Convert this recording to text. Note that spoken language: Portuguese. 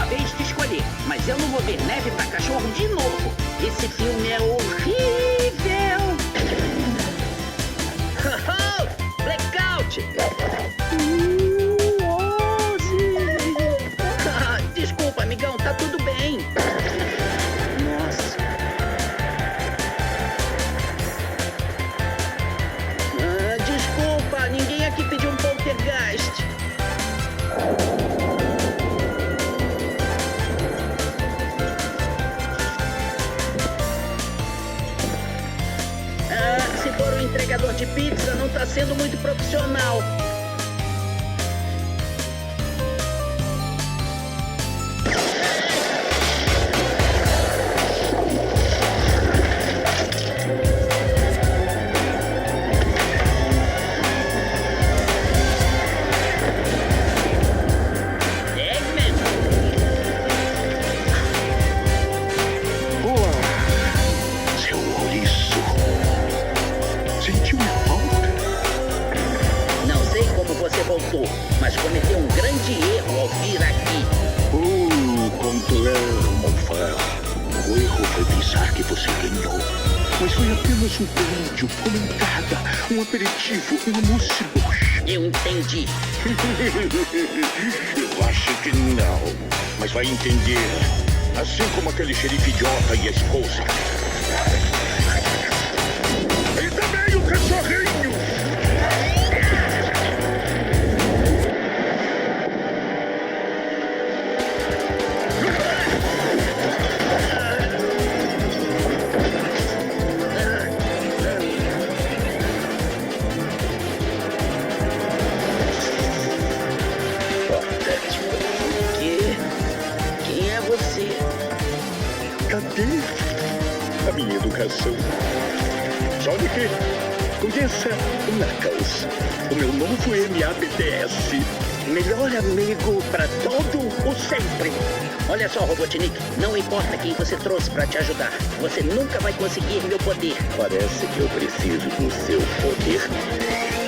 sua vez de escolher, mas eu não vou ver Neve pra Cachorro de novo. Esse filme é horrível. Blackout! Desculpa, amigão, tá tudo bem. Nossa. Desculpa, ninguém aqui pediu um poltergeist. Se for um entregador de pizza, não tá sendo muito profissional. Mas cometeu um grande erro ao vir aqui. O erro foi pensar que você ganhou. Mas foi apenas um prédio, uma entrada, um aperitivo, um almoço. Eu entendi. Eu acho que não. Mas vai entender. Assim como aquele xerife idiota e a esposa. E também o cachorrinho. Cadê a minha educação? Sonic, conheça o Knuckles, o meu novo MABDS. Melhor amigo pra todo o sempre. Olha só, Robotnik, não importa quem você trouxe pra te ajudar, você nunca vai conseguir meu poder. Parece que eu preciso do seu poder.